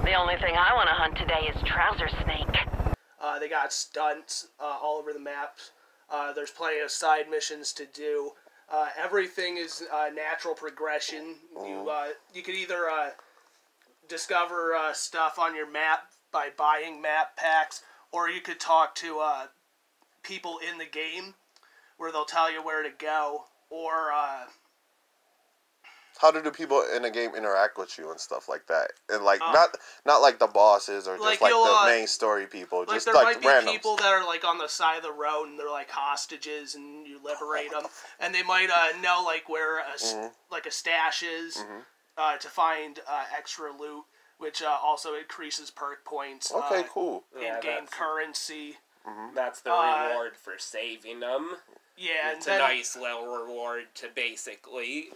The only thing I want to hunt today is trouser snake. They got stunts all over the map. There's plenty of side missions to do. Everything is natural progression. You could either discover stuff on your map by buying map packs, or you could talk to people in the game where they'll tell you where to go, or how do the people in the game interact with you and stuff like that? And like not like the bosses or just like the main story people, just there like might be randoms. people that are like on the side of the road and they're like hostages and you liberate them, and they might know like where like a stash is to find extra loot, which also increases perk points. Okay, cool. In-game currency. That's the reward for saving them. Yeah, it's a nice little reward to basically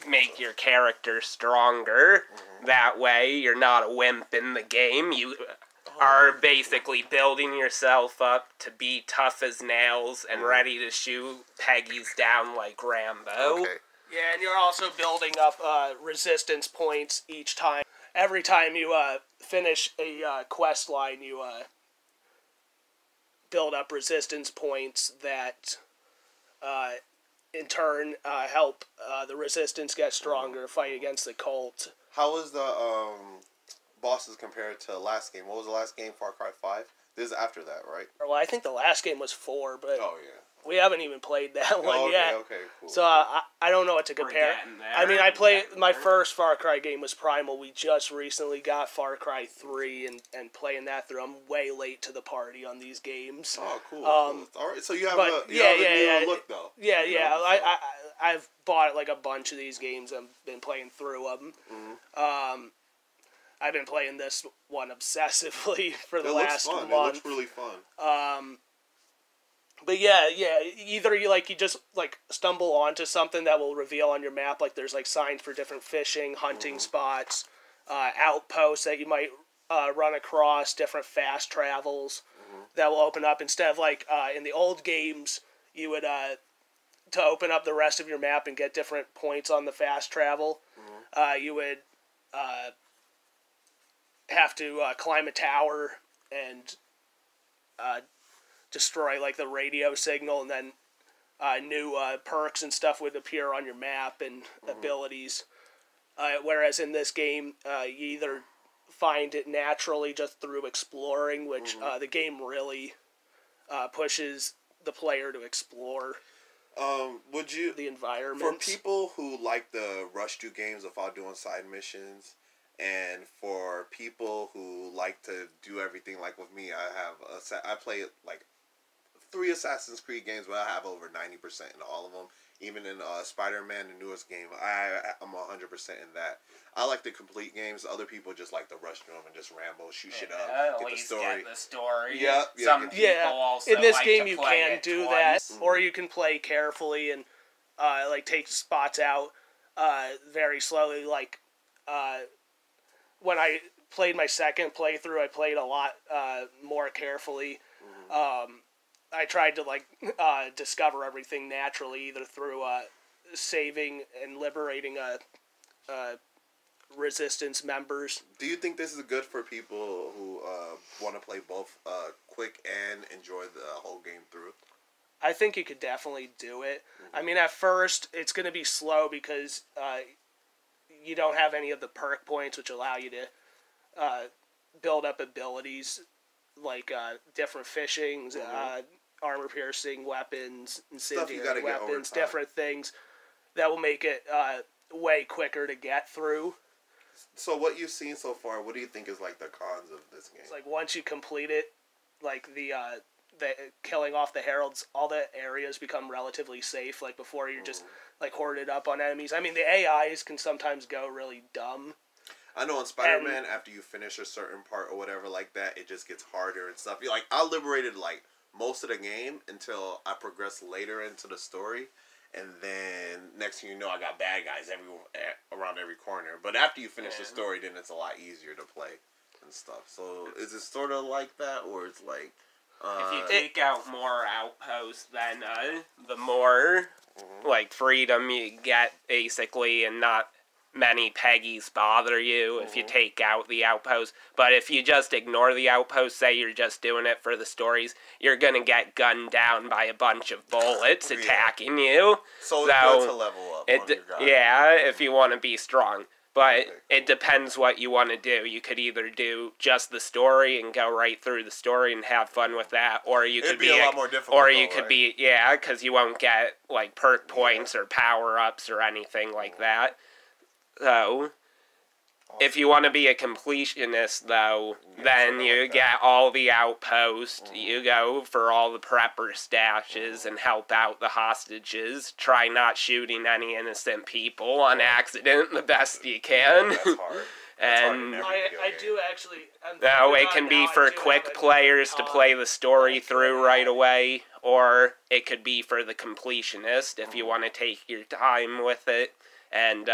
make your character stronger. That way, you're not a wimp in the game. You are basically building yourself up to be tough as nails and ready to shoot Peggies down like Rambo. Okay. Yeah, and you're also building up resistance points each time. Every time you finish a quest line, you build up resistance points that in turn help the resistance get stronger to fight against the cult. How was the bosses compared to the last game? What was the last game? Far Cry 5? This is after that, right? Well, I think the last game was 4, but we haven't even played that one yet. Okay, cool. So I don't know what to compare. I mean, I played my first Far Cry game was Primal. We just recently got Far Cry 3 and playing that through. I'm way late to the party on these games. Oh, cool. All right, so you have a new look though. Yeah, I've bought like a bunch of these games. I've been playing through them. I've been playing this one obsessively for the last month. It looks really fun. But yeah, either you just stumble onto something that will reveal on your map, like there's like signs for different fishing, hunting spots, outposts that you might run across, different fast travels that will open up instead of like in the old games you would to open up the rest of your map and get different points on the fast travel. You would have to climb a tower and destroy like the radio signal, and then new perks and stuff would appear on your map and abilities. Whereas in this game, you either find it naturally just through exploring, which the game really pushes the player to explore. Would you the environment for people who like the rush through games without doing side missions? And for people who like to do everything, like with me, I play like 3 Assassin's Creed games, but I have over 90% in all of them. Even in Spider-Man, the newest game, I'm 100% in that. I like the complete games. Other people just like to rush through them and just Rambo, shoot shit up, get the story. Get the story. Yeah. Some people also in this like game to you play can it do twice. that, or you can play carefully and like take spots out very slowly. Like when I played my second playthrough, I played a lot more carefully. I tried to like discover everything naturally, either through saving and liberating resistance members. Do you think this is good for people who want to play both quick and enjoy the whole game through? I think you could definitely do it. I mean, at first it's going to be slow because you don't have any of the perk points which allow you to build up abilities like different fishings, armor-piercing weapons, incendiary weapons, different things that will make it way quicker to get through. So what you've seen so far, what do you think is like the cons of this game? It's like once you complete it, like the killing off the heralds, all the areas become relatively safe. Like before, you're just like hoarded up on enemies. I mean, the AIs can sometimes go really dumb. I know in Spider-Man, after you finish a certain part or whatever like that, it just gets harder and stuff. Like I liberated like most of the game until I progressed later into the story. And then, next thing you know, I got bad guys around every corner. But after you finish the story, then it's a lot easier to play and stuff. So, is it sort of like that, or it's like... if you take out more outposts, then the more, like, freedom you get, basically, and not many Peggies bother you if you take out the outpost. But if you just ignore the outpost, say you're just doing it for the stories, you're going to get gunned down by a bunch of bullets attacking you. So it's good to level up on your guy. Yeah, if you want to be strong. But it depends what you want to do. You could either do just the story and go right through the story and have fun with that, or you could be a lot more difficult. Or you could be because you won't get like perk points or power ups or anything like that. So, if you want to be a completionist, though, then you get all the outposts, you go for all the prepper stashes and help out the hostages. Try not shooting any innocent people on accident the best you can. That's hard. And I do actually... no, it can be for quick players to play the story through right away, or it could be for the completionist if you want to take your time with it and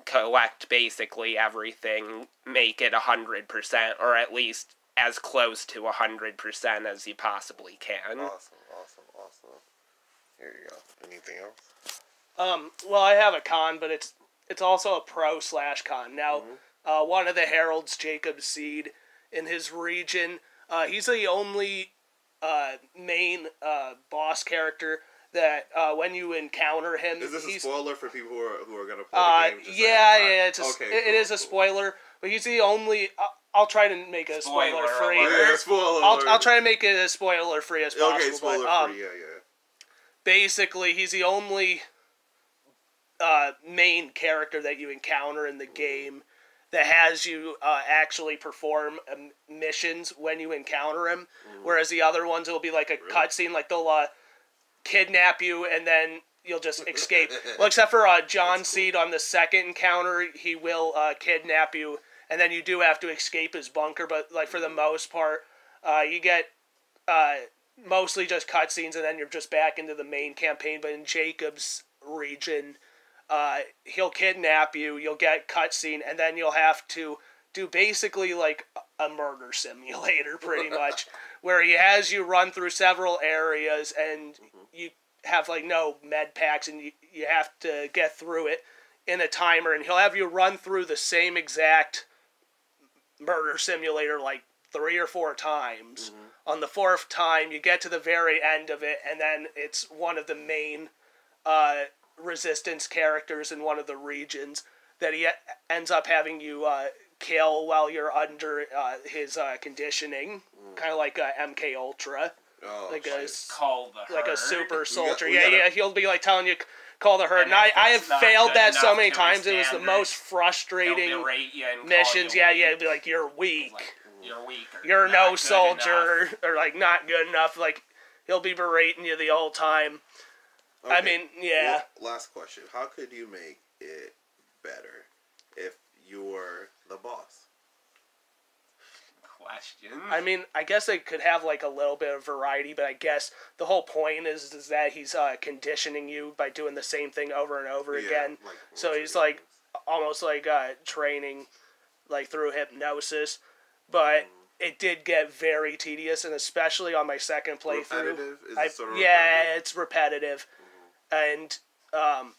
collect basically everything, make it 100%, or at least as close to 100% as you possibly can. Awesome. Here you go. Anything else? Well, I have a con, but it's also a pro/con. Now, one of the heralds, Jacob Seed, in his region, he's the only main boss character that when you encounter him, is this a spoiler for people who are going to the play game? Yeah, it is a spoiler, but he's the only. I'll try to make it spoiler free. I'll try to make it as spoiler free as possible. Okay, spoiler free. Yeah. Basically, he's the only main character that you encounter in the game that has you actually perform missions when you encounter him, whereas the other ones will be like a cutscene, like they'll kidnap you and then you'll just escape. Well, except for John Seed on the second encounter, he will kidnap you and then you do have to escape his bunker, but like for the most part, you get mostly just cutscenes and then you're just back into the main campaign. But in Jacob's region, he'll kidnap you, you'll get cutscene, and then you'll have to do basically like a murder simulator, pretty much, where he has you run through several areas, and you have like no med packs, and you have to get through it in a timer, and he'll have you run through the same exact murder simulator like 3 or 4 times. On the 4th time, you get to the very end of it, and then it's one of the main resistance characters in one of the regions that he ends up having you kill while you're under his conditioning, kind of like MK Ultra, like a super soldier. He'll be like telling you call the herd, and I have failed that so many times. It was the most frustrating missions. It'd be like you're weak. You're no soldier, or like not good enough. Like he'll be berating you the whole time. Okay. I mean, yeah. Well, last question. How could you make it better if you were the boss? Question. I mean, I guess they could have like a little bit of variety, but I guess the whole point is that he's conditioning you by doing the same thing over and over again. Like, so he's like almost like training like through hypnosis. But it did get very tedious, and especially on my second playthrough. Repetitive? It's repetitive. And, I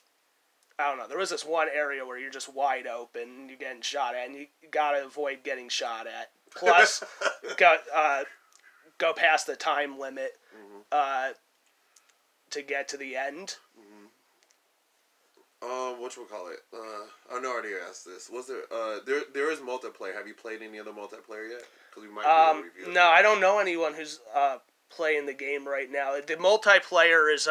don't know, there was this one area where you're just wide open, and you're getting shot at, and you gotta avoid getting shot at. Plus, go past the time limit, to get to the end. Whatchamacallit? I know I already asked this. Was there, there is multiplayer. Have you played any other multiplayer yet? Because we might be able to review it. No, I don't know anyone who's, playing the game right now. The multiplayer is,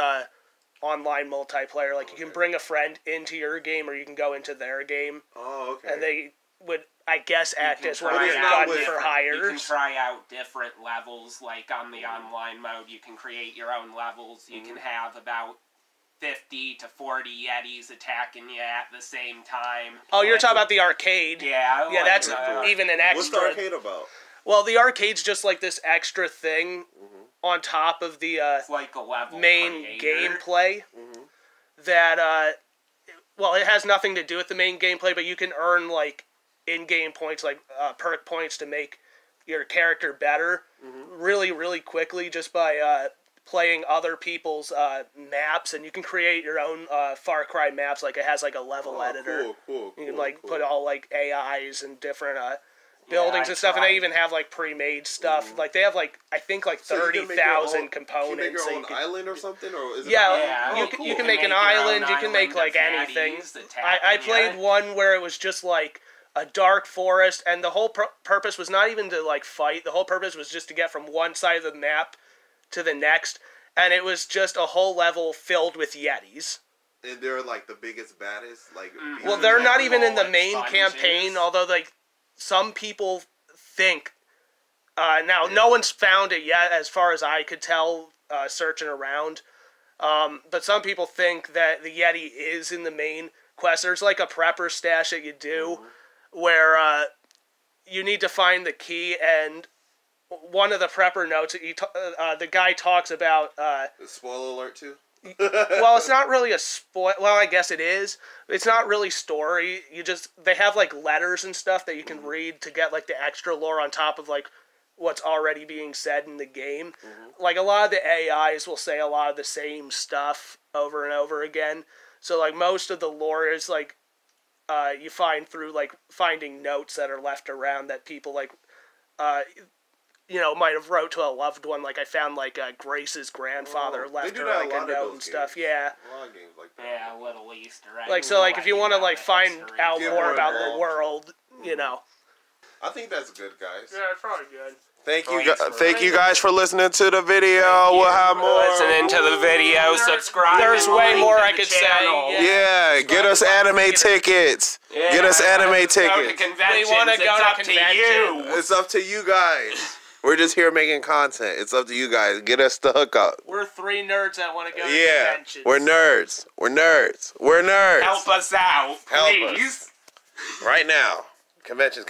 online multiplayer. Like, you can bring a friend into your game, or you can go into their game. Oh, okay. And they would, I guess, act as one of your gun for hires. You can try out different levels, like on the online mode, you can create your own levels. You can have about 50 to 40 Yetis attacking you at the same time. Oh, you're talking about the arcade. Yeah. Yeah, that's even an extra. What's the arcade about? Well, the arcade's just like this extra thing on top of the it's like a level main gameplay that, well, it has nothing to do with the main gameplay, but you can earn, like, in-game points, like perk points to make your character better really, really quickly just by playing other people's maps, and you can create your own Far Cry maps. Like it has like a level editor. Cool. You can like put all like AIs and different buildings and stuff, and they even have like pre-made stuff. Like they have like I think like 30,000 components. Can you make your own island or something, or is it? Yeah, you can make an island. You can make like anything. I played one where it was just like a dark forest, and the whole purpose was not even to like fight. The whole purpose was just to get from one side of the map to the next, and it was just a whole level filled with Yetis. And they're like the biggest, baddest, like. Well, they're not even in the main campaign, although like some people think. Now, no one's found it yet, as far as I could tell, searching around. But some people think that the Yeti is in the main quest. There's like a prepper stash that you do, where you need to find the key, and one of the prepper notes, the guy talks about... Spoiler alert, too? Well, it's not really a spoil... Well, I guess it is. It's not really story. They have, like, letters and stuff that you can read to get, like, the extra lore on top of, like, what's already being said in the game. Like, a lot of the AIs will say a lot of the same stuff over and over again. So, like, most of the lore is, like, you find through, like, finding notes that are left around that people, like, might have wrote to a loved one. Like, I found, like, Grace's grandfather left her, like, a note and stuff. Yeah. A lot of games like that. Yeah, Little Easter eggs. Like, so, like, if you want to, like, find out more about the world, you know. I think that's good, guys. Yeah, it's probably good. Thank you guys for listening to the video. We'll have more. Listening to the video, subscribe. There's way more I could say. Yeah, get us anime tickets. Yeah. Get us anime Go to tickets. conventions. We wanna go It's to up to you. It's up to you guys. We're just here making content. It's up to you guys. Get us the hookup. We're three nerds that want to go to conventions. We're nerds. We're nerds. We're nerds. Help us out, Help please. us. Right now. Conventions.